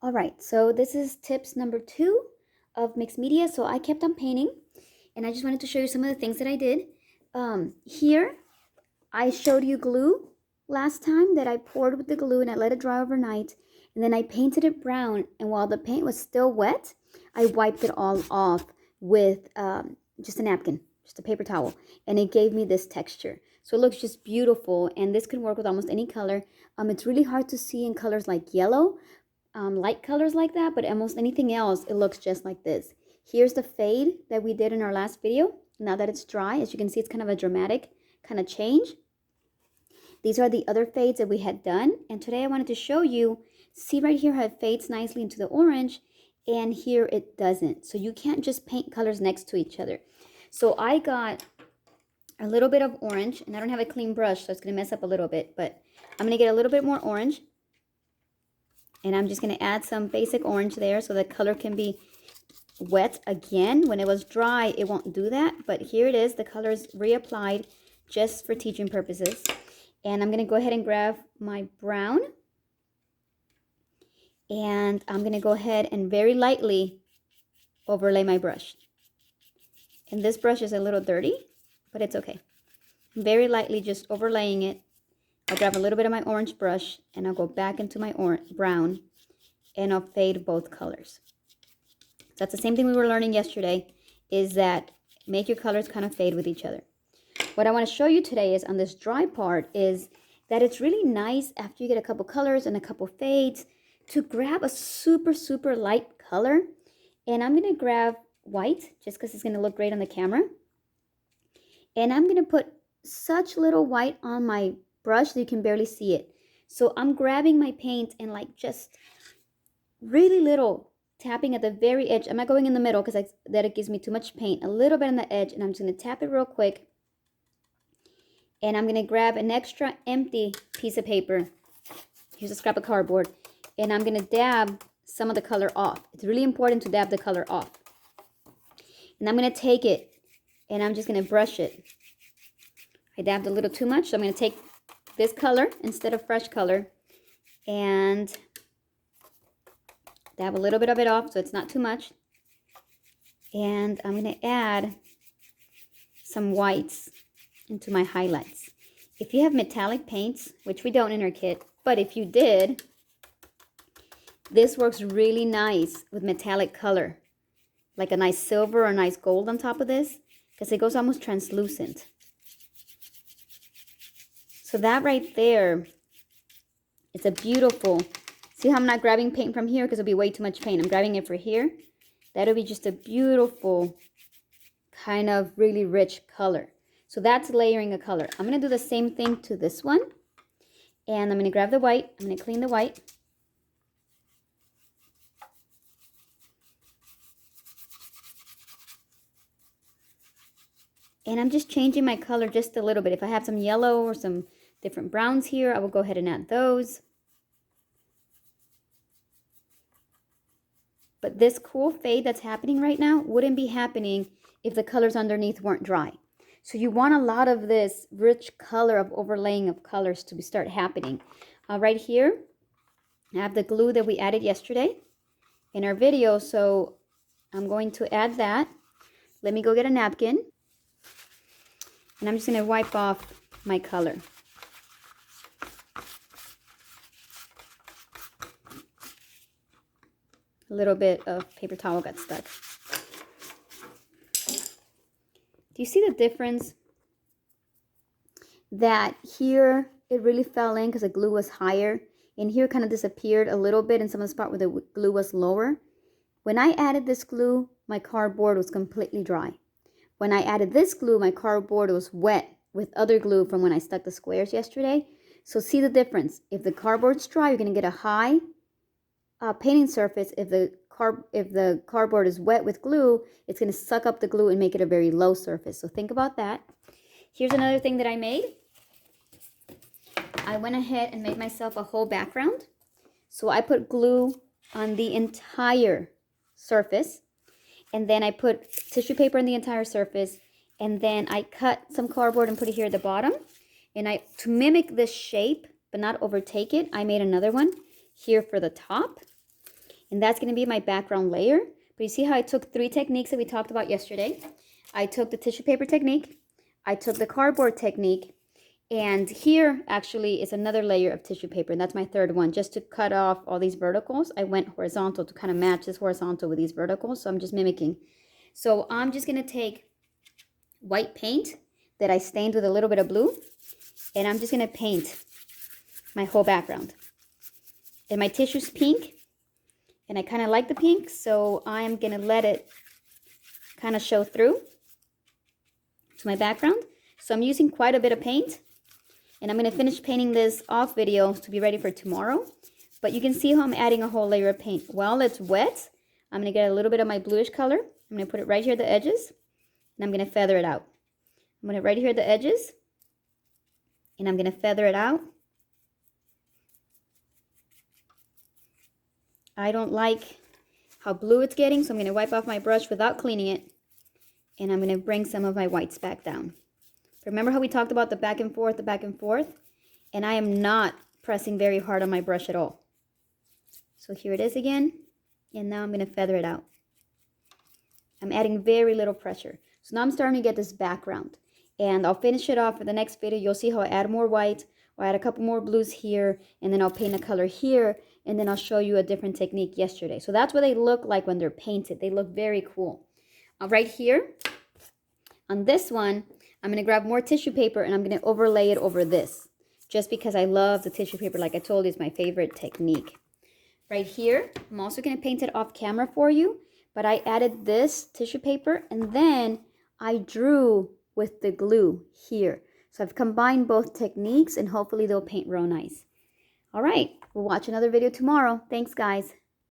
All right, so this is tips number 2 of mixed media. So I kept on painting, and I just wanted to show you some of the things that I did. Here, I showed you glue last time that I poured with the glue and I let it dry overnight. And then I painted it brown, and while the paint was still wet, I wiped it all off with just a napkin, just a paper towel, and it gave me this texture. So it looks just beautiful, and this can work with almost any color. It's really hard to see in colors like yellow, light colors like that, but almost anything else, it looks just like this. Here's the fade that we did in our last video. Now that it's dry, as you can see, it's kind of a dramatic kind of change. These are the other fades that we had done, and today I wanted to show you, see right here how it fades nicely into the orange, and here it doesn't. So you can't just paint colors next to each other. So I got a little bit of orange, and I don't have a clean brush, so it's going to mess up a little bit, but I'm going to get a little bit more orange. And I'm just going to add some basic orange there so the color can be wet again. When it was dry, it won't do that. But here it is. The color is reapplied just for teaching purposes. And I'm going to go ahead and grab my brown. And I'm going to go ahead and very lightly overlay my brush. And this brush is a little dirty, but it's okay. I'm very lightly just overlaying it. I'll grab a little bit of my orange brush and I'll go back into my brown and I'll fade both colors. So that's the same thing we were learning yesterday, is that make your colors kind of fade with each other. What I want to show you today is on this dry part is that it's really nice after you get a couple colors and a couple fades to grab a super light color. And I'm going to grab white just because it's going to look great on the camera. And I'm going to put such little white on my brush that you can barely see it. So I'm grabbing my paint and like just really little tapping at the very edge. I'm not going in the middle because that it gives me too much paint. A little bit on the edge, and I'm just going to tap it real quick. And I'm going to grab an extra empty piece of paper. Here's a scrap of cardboard. And I'm going to dab some of the color off. It's really important to dab the color off. And I'm going to take it and I'm just going to brush it. I dabbed a little too much, so I'm going to take this color instead of fresh color and dab a little bit of it off so it's not too much. And I'm going to add some whites into my highlights. If you have metallic paints, which we don't in our kit, but if you did, this works really nice with metallic color, like a nice silver or a nice gold on top of this, because it goes almost translucent. So that right there, it's a beautiful, see how I'm not grabbing paint from here because it'll be way too much paint. I'm grabbing it for here. That'll be just a beautiful kind of really rich color. So that's layering a color. I'm going to do the same thing to this one. And I'm going to grab the white. I'm going to clean the white. And I'm just changing my color just a little bit. If I have some yellow or some different browns here, I will go ahead and add those. But this cool fade that's happening right now wouldn't be happening if the colors underneath weren't dry. So you want a lot of this rich color of overlaying of colors to start happening. Right here, I have the glue that we added yesterday in our video. So I'm going to add that. Let me go get a napkin. And I'm just going to wipe off my color. A little bit of paper towel got stuck. Do you see the difference? That here it really fell in because the glue was higher. And here kind of disappeared a little bit in some of the spot where the glue was lower. When I added this glue, my cardboard was completely dry. When I added this glue, my cardboard was wet with other glue from when I stuck the squares yesterday. So see the difference. If the cardboard's dry, you're going to get a high painting surface. If the cardboard is wet with glue, it's going to suck up the glue and make it a very low surface. So think about that. Here's another thing that I made. I went ahead and made myself a whole background. So I put glue on the entire surface. And then I put tissue paper on the entire surface. And then I cut some cardboard and put it here at the bottom. And to mimic this shape, but not overtake it, I made another one here for the top. And that's going to be my background layer. But you see how I took 3 techniques that we talked about yesterday? I took the tissue paper technique, I took the cardboard technique, and here actually is another layer of tissue paper, and that's my third one. Just to cut off all these verticals, I went horizontal to kind of match this horizontal with these verticals, so I'm just mimicking. So I'm just going to take white paint that I stained with a little bit of blue, and I'm just going to paint my whole background. And my tissue's pink, and I kind of like the pink, so I'm going to let it kind of show through to my background. So I'm using quite a bit of paint, and I'm going to finish painting this off video to be ready for tomorrow. But you can see how I'm adding a whole layer of paint. While it's wet, I'm going to get a little bit of my bluish color. I'm going to put it right here at the edges, and I'm going to feather it out. I'm going to right here at the edges, and I'm going to feather it out. I don't like how blue it's getting, so I'm going to wipe off my brush without cleaning it, and I'm going to bring some of my whites back down. Remember how we talked about the back and forth, and I am not pressing very hard on my brush at all. So here it is again, and now I'm going to feather it out. I'm adding very little pressure. So now I'm starting to get this background, and I'll finish it off for the next video. You'll see how I add more white, or add a couple more blues here, and then I'll paint a color here, and then I'll show you a different technique yesterday. So that's what they look like when they're painted. They look very cool. Right here, on this one, I'm going to grab more tissue paper, and I'm going to overlay it over this, just because I love the tissue paper. Like I told you, it's my favorite technique. Right here, I'm also going to paint it off camera for you, but I added this tissue paper, and then I drew with the glue here. So I've combined both techniques, and hopefully they'll paint real nice. All right, we'll watch another video tomorrow. Thanks, guys.